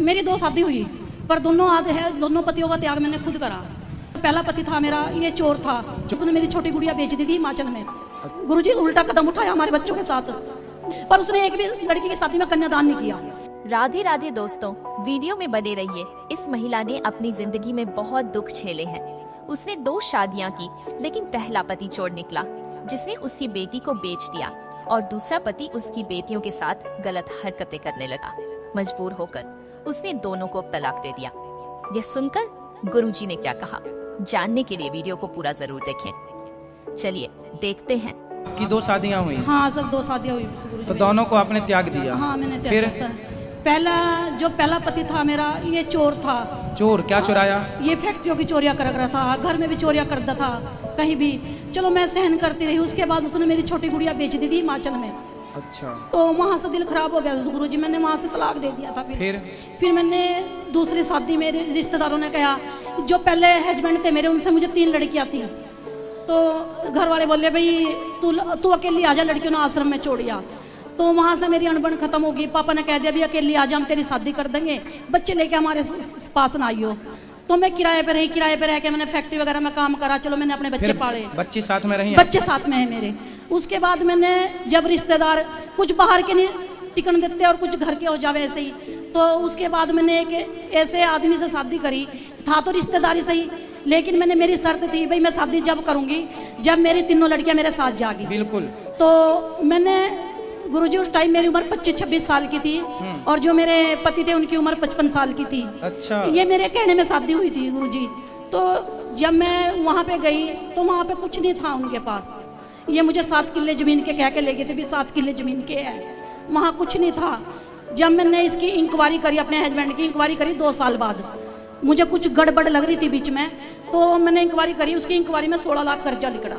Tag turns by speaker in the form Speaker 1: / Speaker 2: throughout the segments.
Speaker 1: मेरी 2 शादी हुई, पर दोनों आधे है, दोनों पतियों का त्याग मैंने खुद करा। पहला पति था मेरा, ये चोर था, उसने मेरी छोटी गुड़िया बेच दी थी हिमाचल में। गुरुजी उल्टा कदम उठाया हमारे बच्चों के साथ, पर उसने एक भी लड़की की शादी में कन्यादान नहीं किया।
Speaker 2: राधे राधे दोस्तों, वीडियो में बने रहिए। इस महिला ने अपनी जिंदगी में बहुत दुख झेले हैं। उसने 2 शादियां की, लेकिन पहला पति चोर निकला, जिसने उसकी बेटी को बेच दिया, और दूसरा पति उसकी बेटियों के साथ गलत हरकतें करने लगा। मजबूर होकर उसने दोनों को तलाक दे दिया। यह सुनकर गुरुजी ने क्या कहा, जानने के लिए वीडियो को पूरा जरूर देखें। चलिए देखते हैं।
Speaker 3: कि 2 शादियां हुई?
Speaker 1: हाँ, सब 2 शादियां हुई।
Speaker 3: तो दोनों को आपने त्याग दिया?
Speaker 1: हाँ, मैंने त्याग
Speaker 3: फिर
Speaker 1: दिया सर। पहला पति था मेरा, ये चोर था।
Speaker 3: चोर क्या चुराया?
Speaker 1: ये फैक्ट्रियों की चोरियां कर रहा था, घर में भी चोरियां करता था, कहीं भी। चलो मैं सहन करती रही। उसके बाद उसने मेरी छोटी गुड़िया बेच दी थी हिमाचल में।
Speaker 3: अच्छा।
Speaker 1: तो वहाँ से दिल खराब हो गया गुरुजी, मैंने वहाँ से तलाक दे दिया था। फिर मैंने दूसरी शादी, मेरे रिश्तेदारों ने कहा, जो पहले हस्बैंड थे मेरे, उनसे मुझे 3 लड़कियाँ थी। तो घर वाले बोले भाई तू अकेली आ जा, लड़कियों ने आश्रम में छोड़िया। तो वहाँ से मेरी अनबन खत्म होगी। पापा ने कह दिया भी अकेली आ जा, हम तेरी शादी कर देंगे, बच्चे लेके हमारे पास ना आइयो। तो मैं किराए पे रही, किराए पे रह के मैंने फैक्ट्री वगैरह में काम करा। चलो मैंने अपने बच्चे पाले।
Speaker 3: बच्चे साथ में रही?
Speaker 1: बच्चे साथ में है मेरे। उसके बाद मैंने, जब रिश्तेदार कुछ बाहर के नहीं टिकन देते और कुछ घर के हो जावे ऐसे ही, तो उसके बाद मैंने एक ऐसे आदमी से शादी करी। था तो रिश्तेदारी सही, लेकिन मेरी शर्त थी भाई मैं शादी जब करूंगी जब मेरी 3 लड़कियां मेरे साथ जागी।
Speaker 3: बिल्कुल।
Speaker 1: तो मैंने, गुरुजी उस टाइम मेरी उम्र 25-26 साल की थी, और जो मेरे पति थे उनकी उम्र 55 साल की थी।
Speaker 3: अच्छा।
Speaker 1: ये मेरे कहने में शादी हुई थी गुरुजी। तो जब मैं वहाँ पे गई तो वहाँ पे कुछ नहीं था उनके पास। ये मुझे 7 किले जमीन के कह के ले गए थे भी 7 किले जमीन के है, वहाँ कुछ नहीं था। जब मैंने इसकी इंक्वायरी करी, अपने हस्बैंड की इंक्वायरी करी 2 साल बाद, मुझे कुछ गड़बड़ लग रही थी बीच में, तो मैंने इंक्वायरी करी। उसकी इंक्वायरी में 16 लाख कर्जा निकला।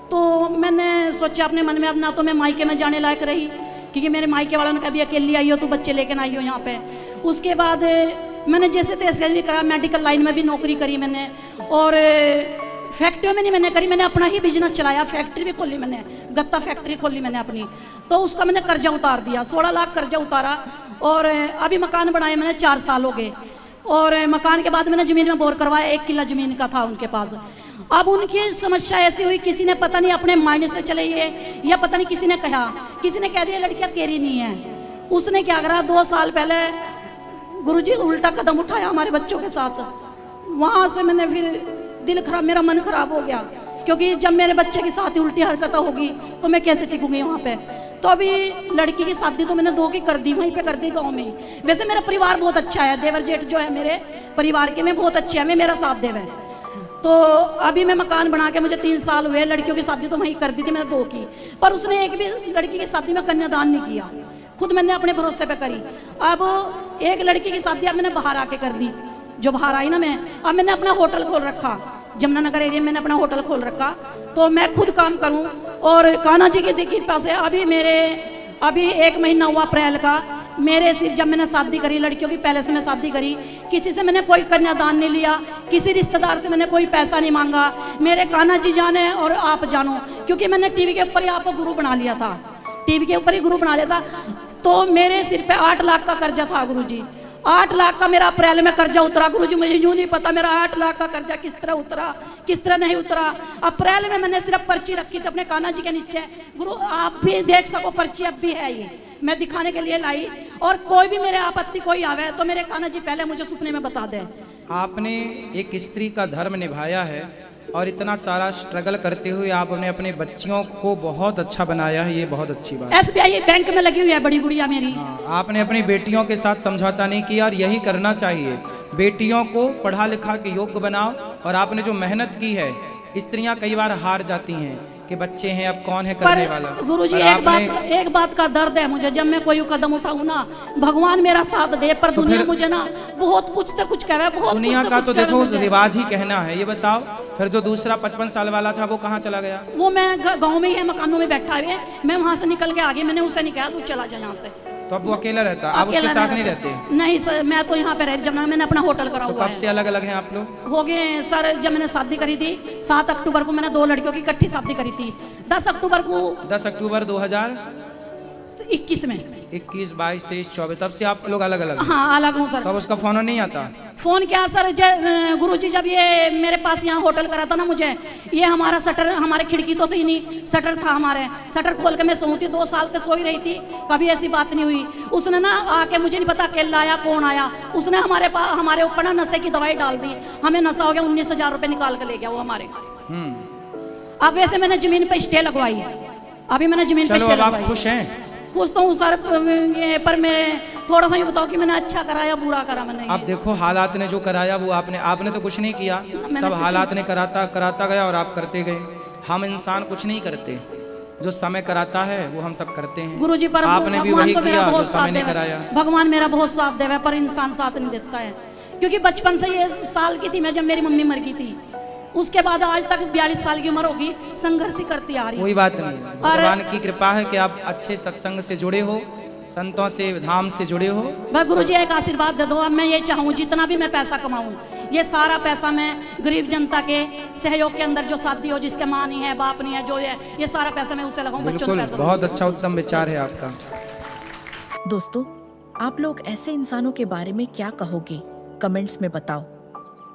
Speaker 1: तो मैंने सोचा अपने मन में, अब ना तो मैं मायके में जाने लायक रही, क्योंकि मेरे मायके वालों ने कहा भी अकेली आई हो, तो बच्चे लेकर आई हो यहाँ पे। उसके बाद मैंने जैसे तैसे भी करा, मेडिकल लाइन में भी नौकरी करी मैंने, और फैक्ट्री में नहीं मैंने करी, मैंने अपना ही बिजनेस चलाया। फैक्ट्री भी खोली मैंने, गत्ता फैक्ट्री खोली मैंने अपनी। तो उसका मैंने कर्जा उतार दिया, 16 लाख कर्जा उतारा। और अभी मकान बनाए मैंने 4 साल हो गए। और मकान के बाद मैंने ज़मीन में बोर करवाया, 1 किला ज़मीन का था उनके पास। अब उनकी समस्या ऐसी हुई, किसी ने पता नहीं अपने माइंड से चले ये, या पता नहीं किसी ने कह दिया लड़कियां तेरी नहीं है। उसने क्या करा, 2 साल पहले गुरुजी उल्टा कदम उठाया हमारे बच्चों के साथ। वहाँ से मैंने फिर दिल खराब, मेरा मन खराब हो गया, क्योंकि जब मेरे बच्चे के साथ ही उल्टी हरकत होगी तो मैं कैसे टिकूंगी वहाँ पे। तो अभी लड़की की शादी तो मैंने 2 की कर दी, वहीं पे कर दी गाँव में ही। वैसे मेरा परिवार बहुत अच्छा है, देवर जेठ जो है मेरे परिवार के में बहुत अच्छे हैं, मेरा साथ देव है। तो अभी मैं मकान बना के मुझे 3 साल हुए। लड़कियों की शादी तो वहीं कर दी थी मैंने 2 की, पर उसने एक भी लड़की की शादी में कन्यादान नहीं किया, खुद मैंने अपने भरोसे पे करी। अब एक लड़की की शादी अब मैंने बाहर आके कर दी, जो बाहर आई ना मैं, अब मैंने अपना होटल खोल रखा जमुनानगर एरिया में, मैंने अपना होटल खोल रखा। तो मैं खुद काम करूं, और कान्हा जी की कृपा से अभी 1 महीना हुआ अप्रैल का, मेरे सिर जब मैंने शादी करी, लड़कियों की पहले से मैं शादी करी, किसी से मैंने कोई कन्यादान नहीं लिया, किसी रिश्तेदार से मैंने कोई पैसा नहीं मांगा। मेरे कान्हा जी जाने और आप जानो, क्योंकि मैंने टीवी के ऊपर ही आपको गुरु बना लिया था, टीवी के ऊपर ही गुरु बना लिया था। तो मेरे सिर पे 8 लाख का कर्जा था गुरुजी, 8 लाख का मेरा अप्रैल में कर्जा उतरा। गुरुजी मुझे यूं नहीं पता मेरा 8 लाख का कर्जा किस तरह उतरा, किस तरह नहीं उतरा। अप्रैल में मैंने सिर्फ पर्ची रखी थी अपने कान्हा जी के नीचे। गुरु आप भी देख सको, पर्ची अब भी है, ये मैं दिखाने के लिए लाई। और कोई भी मेरे आपत्ति कोई आवे तो मेरे कान्हा जी पहले मुझे सपने में बता दे।
Speaker 3: आपने एक स्त्री का धर्म निभाया है, और इतना सारा स्ट्रगल करते हुए आपने अपने बच्चियों को बहुत अच्छा बनाया है, ये बहुत अच्छी बात है।
Speaker 1: SBI बैंक में लगी हुई है बड़ी गुड़िया मेरी।
Speaker 3: आपने अपनी बेटियों के साथ समझौता नहीं किया, और यही करना चाहिए। बेटियों को पढ़ा लिखा के योग्य बनाओ। और आपने जो मेहनत की है, स्त्रियां कई बार हार जाती हैं कि बच्चे हैं, अब कौन है करने वाला।
Speaker 1: गुरुजी एक बात का दर्द है मुझे, जब मैं कोई कदम उठाऊं ना, भगवान मेरा साथ दे, पर दुनिया मुझे ना बहुत कुछ तो कुछ कह रहा है। बहुत
Speaker 3: दुनिया का तो देखो रिवाज ही कहना है। ये बताओ फिर जो दूसरा 55 साल वाला था वो कहाँ चला गया?
Speaker 1: वो मैं गाँव में ही है, मकानों में बैठा है। मैं वहाँ से निकल के आ गई, मैंने उससे नहीं कहा तू चला जा यहाँ से।
Speaker 3: तो अब वो अकेला रहता, आप उसके साथ नहीं रहते?
Speaker 1: नहीं सर, मैं तो यहाँ पे रह, जब मैंने अपना होटल करा हुआ है।
Speaker 3: कब से अलग अलग हैं आप लोग?
Speaker 1: हो गए सर, जब मैंने शादी करी थी 7 अक्टूबर को, मैंने 2 लड़कियों की इकट्ठी शादी करी थी। 10 अक्टूबर 2021 में
Speaker 3: 21, 22, 23, 24 तब से आप लोग अलग अलग हैं?
Speaker 1: हाँ अलग हूँ
Speaker 3: तो
Speaker 1: सर।
Speaker 3: अब उसका फोन नहीं आता?
Speaker 1: फ़ोन क्या सर, गुरुजी जब ये मेरे पास यहाँ होटल करा था ना मुझे, ये हमारा शटर, हमारे खिड़की तो थी नहीं, शटर था हमारे, शटर खोल के मैं सोई थी, 2 साल के सोई रही थी, कभी ऐसी बात नहीं हुई। उसने ना आके, मुझे नहीं पता अकेला आया कौन आया, उसने हमारे ऊपर ना नशे की दवाई डाल दी, हमें नशा हो गया, 19,000 रुपये निकाल के ले गया वो हमारे। अब वैसे मैंने जमीन पे स्टे लगवाई है, अभी मैंने जमीन पे
Speaker 3: चलो
Speaker 1: स्टे
Speaker 3: अब आप
Speaker 1: लगवाई।
Speaker 3: खुश हैं?
Speaker 1: कुछ तो हूँ सर, ये पर मैं थोड़ा सा ये बताओ कि मैंने अच्छा करा या बुरा करा मैंने?
Speaker 3: अब देखो हालात ने जो कराया वो आपने तो कुछ नहीं किया, सब हालात ने कराता गया और आप करते गए। हम इंसान कुछ नहीं करते, जो समय कराता है वो हम सब करते हैं।
Speaker 1: गुरुजी पर
Speaker 3: आपने भी
Speaker 1: भगवान
Speaker 3: वही
Speaker 1: तो मेरा
Speaker 3: किया जो
Speaker 1: बहुत
Speaker 3: समय
Speaker 1: साथ
Speaker 3: ने
Speaker 1: देवे,
Speaker 3: कराया।
Speaker 1: भगवान मेरा बहुत साथ देवे, पर इंसान साथ नहीं देता है। क्योंकि बचपन से ये साल की थी मैं जब मेरी मम्मी मर गई थी, उसके बाद आज तक 42 साल की उम्र होगी, संघर्ष ही करती आ रही
Speaker 3: कोई
Speaker 1: हूँ।
Speaker 3: बात नहीं, भगवान की कृपा है कि आप अच्छे सत्संग से जुड़े हो, संतों से, धाम से जुड़े हो।
Speaker 1: बस गुरुजी एक आशीर्वाद दे दो। अब मैं ये चाहूँ जितना भी मैं पैसा कमाऊँ, ये सारा पैसा मैं गरीब जनता के सहयोग के अंदर, जो शादी हो जिसके माँ नहीं है, बाप नहीं है, जो है, ये सारा पैसा मैं उसे लगाऊँ, बच्चों को
Speaker 3: बिल्कुल,
Speaker 1: पैसा
Speaker 3: बहुत अच्छा उत्तम विचार है आपका।
Speaker 4: दोस्तों, आप लोग ऐसे इंसानों के बारे में क्या कहोगे? कमेंट्स में बताओ।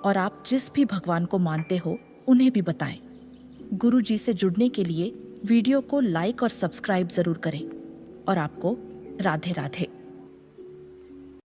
Speaker 4: और आप जिस भी भगवान को मानते हो उन्हें भी बताएं। गुरु जी से जुड़ने के लिए वीडियो को लाइक और सब्सक्राइब जरूर करें। और आपको राधे राधे।